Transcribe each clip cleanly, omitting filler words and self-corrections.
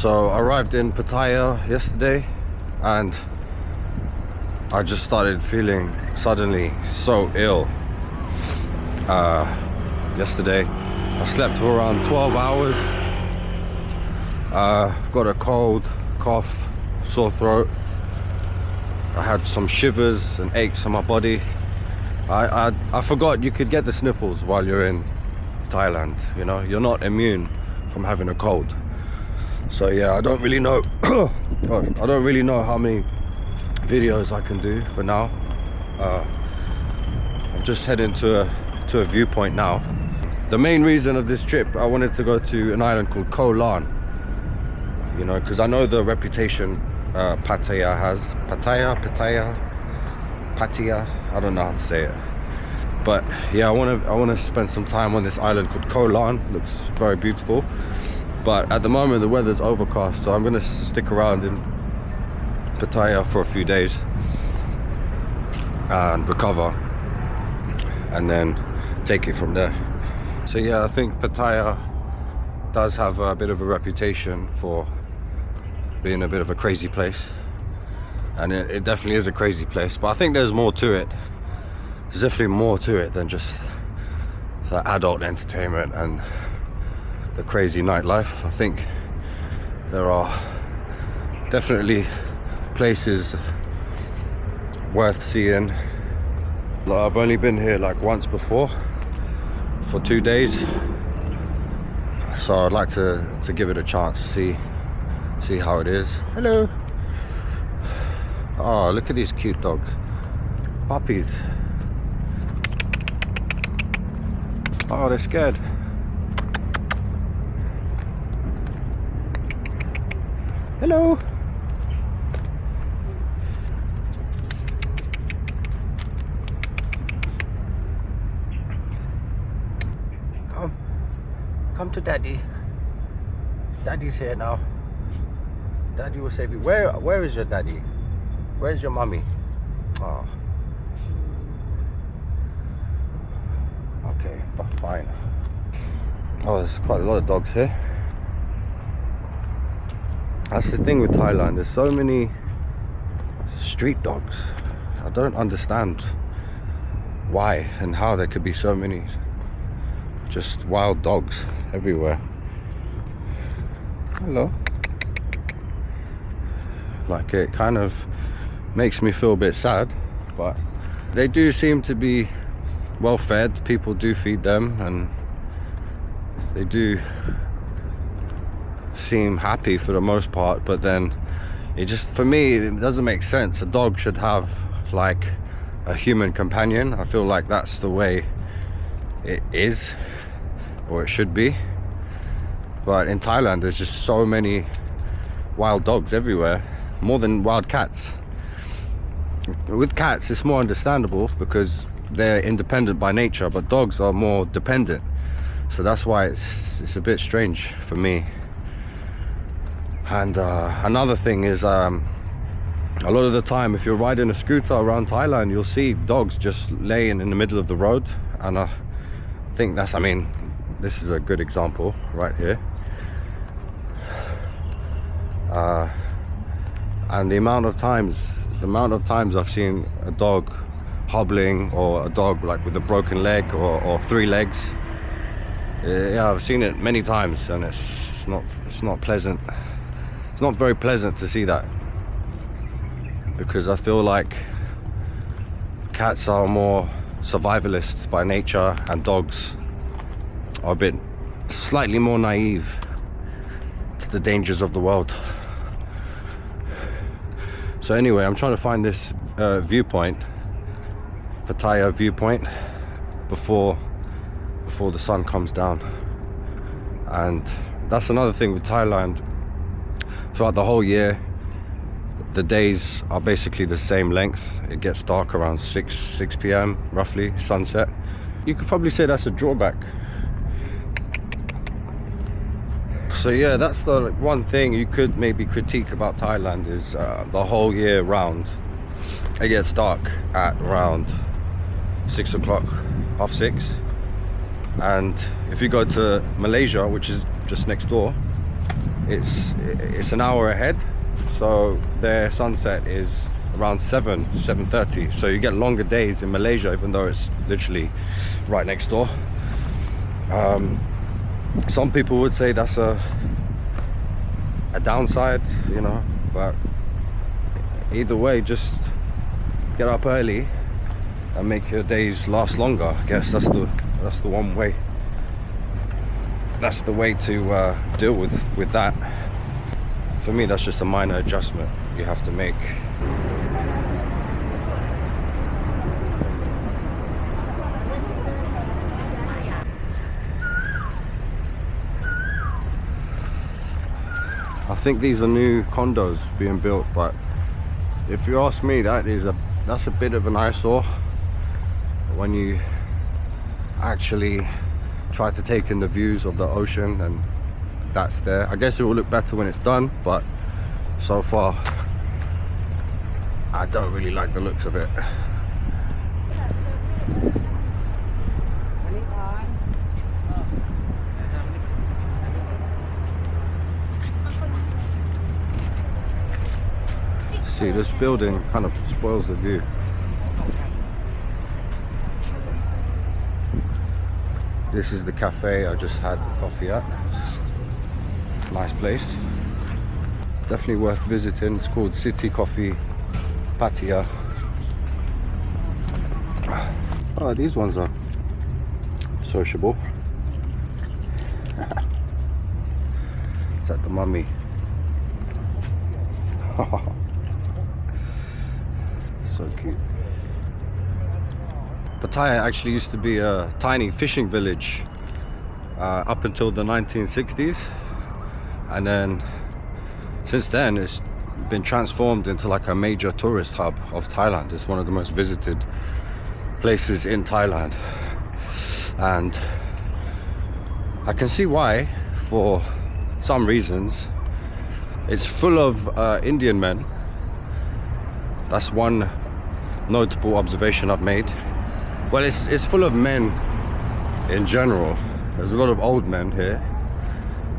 So I arrived in Pattaya yesterday and I just started feeling suddenly so ill. Yesterday I slept for around 12 hours. I've got a cold, cough, sore throat. I had some shivers and aches on my body. I forgot you could get the sniffles while you're in Thailand. You know, you're not immune from having a cold. So yeah, I don't really know. I don't really know how many videos I can do for now. I'm just heading to a viewpoint now. The main reason of this trip, I wanted to go to an island called Koh Larn. You know, because I know the reputation Pattaya has. Pattaya, I don't know how to say it. But yeah, I want to spend some time on this island called Koh Larn. Looks very beautiful. But at the moment the weather's overcast, so I'm gonna stick around in Pattaya for a few days and recover, and then take it from there. So yeah, I think Pattaya does have a bit of a reputation for being a bit of a crazy place, and it definitely is a crazy place, but I think there's more to it. There's definitely more to it than just the adult entertainment and the crazy nightlife. I think there are definitely places worth seeing. I've only been here like once before for 2 days, so I'd like to give it a chance, see how it is. Hello. Oh, look at these cute dogs, puppies. Oh, they're scared. Hello. Come to daddy. Daddy's here now. Daddy will save you. Where is your daddy? Where's your mommy? Oh. Okay, but fine. Oh, there's quite a lot of dogs here. That's the thing with Thailand, there's so many street dogs. I don't understand why and how there could be so many just wild dogs everywhere. Hello. Like, it kind of makes me feel a bit sad, but they do seem to be well fed. People do feed them and they do seem happy for the most part, but then it just, for me, it doesn't make sense. A dog should have like a human companion. I feel like that's the way it is, or it should be. But in Thailand there's just so many wild dogs everywhere, more than wild cats. With cats it's more understandable because they're independent by nature, but dogs are more dependent, so that's why it's a bit strange for me. And another thing is, a lot of the time if you're riding a scooter around Thailand, you'll see dogs just laying in the middle of the road, and I think that's, I mean, this is a good example right here. And the amount of times I've seen a dog hobbling, or a dog like with a broken leg or 3 legs. Yeah, I've seen it many times, and it's not pleasant. It's not very pleasant to see that, because I feel like cats are more survivalist by nature and dogs are a bit slightly more naive to the dangers of the world. So anyway, I'm trying to find this viewpoint, Pattaya viewpoint, before the sun comes down. And that's another thing with Thailand. Throughout the whole year, the days are basically the same length. It gets dark around 6 p.m. roughly, sunset. You could probably say that's a drawback. So yeah, that's the one thing you could maybe critique about Thailand, is the whole year round it gets dark at around 6 o'clock, 6:30. And if you go to Malaysia, which is just next door, it's an hour ahead, so their sunset is around 7:30. So you get longer days in Malaysia, even though it's literally right next door. Some people would say that's a downside, you know, but either way, just get up early and make your days last longer. I guess that's the one way. That's the way to deal with that. For me, that's just a minor adjustment you have to make. I think these are new condos being built, but if you ask me, that's a bit of an eyesore when you actually try to take in the views of the ocean, and that's there. I guess it will look better when it's done, but so far I don't really like the looks of it. See, this building kind of spoils the view. This is the cafe I just had coffee at. Nice place. Definitely worth visiting. It's called City Coffee Pattaya. Oh, these ones are sociable. Is that the mummy? So cute. Pattaya actually used to be a tiny fishing village up until the 1960s, and then since then it's been transformed into like a major tourist hub of Thailand. It's one of the most visited places in Thailand, and I can see why. For some reasons, it's full of Indian men. That's one notable observation I've made. Well, it's full of men in general. There's a lot of old men here,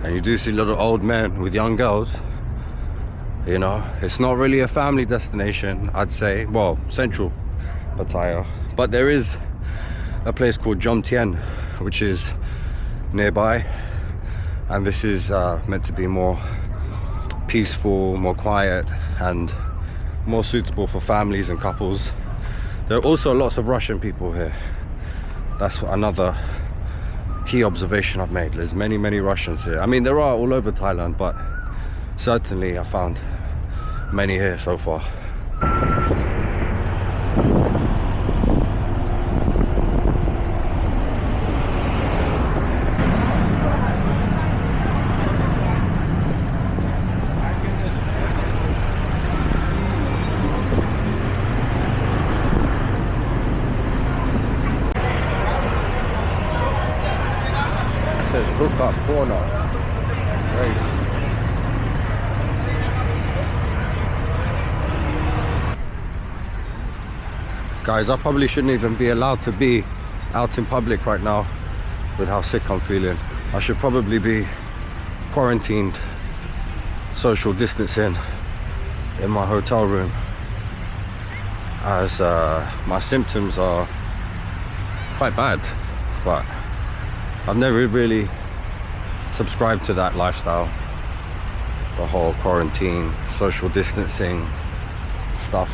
and you do see a lot of old men with young girls. You know, it's not really a family destination, I'd say. Well, central Pattaya, but there is a place called Jomtien, which is nearby, and this is meant to be more peaceful, more quiet, and more suitable for families and couples. There are also lots of Russian people here. That's another key observation I've made. There's many Russians here. I mean, there are all over Thailand, but certainly I found many here so far. Hook up corner. Great. Guys, I probably shouldn't even be allowed to be out in public right now with how sick I'm feeling. I should probably be quarantined, social distancing in my hotel room, as my symptoms are quite bad, but I've never really subscribed to that lifestyle, the whole quarantine, social distancing stuff.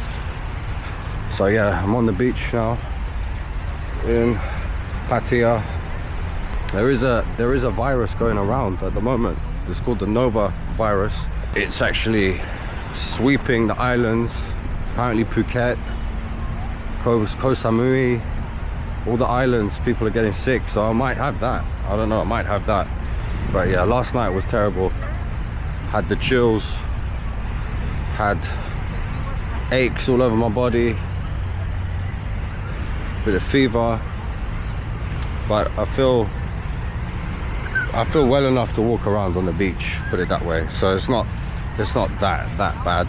So yeah, I'm on the beach now in Pattaya. There is a virus going around at the moment. It's called the Novavirus. It's actually sweeping the islands. Apparently Phuket, Koh Samui, all the islands, people are getting sick. So I might have that. I don't know, I might have that. But yeah, last night was terrible. Had the chills, had aches all over my body, bit of fever, but I feel well enough to walk around on the beach, put it that way. So it's not that bad.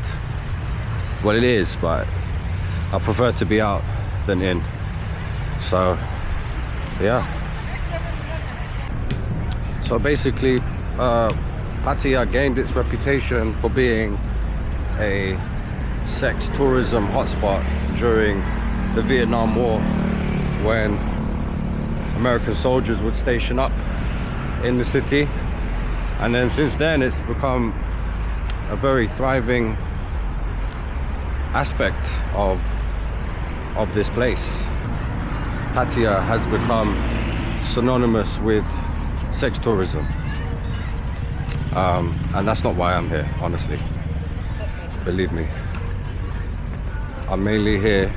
Well, it is, but I prefer to be out than in. So yeah. So basically, Pattaya gained its reputation for being a sex tourism hotspot during the Vietnam War, when American soldiers would station up in the city. And then since then it's become a very thriving aspect of this place. Pattaya has become synonymous with sex tourism, and that's not why I'm here, honestly. Believe me, I'm mainly here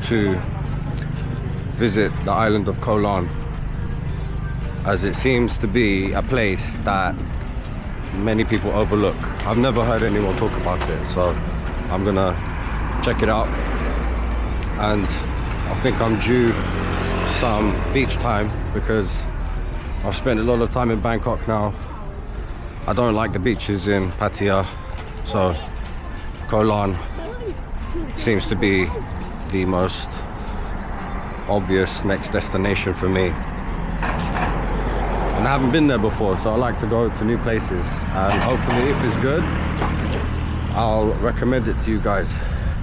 to visit the island of Koh Larn, as it seems to be a place that many people overlook. I've never heard anyone talk about it, so I'm gonna check it out. And I think I'm due some beach time because I've spent a lot of time in Bangkok now. I don't like the beaches in Pattaya, so Koh Larn seems to be the most obvious next destination for me. And I haven't been there before, so I like to go to new places, and hopefully if it's good, I'll recommend it to you guys.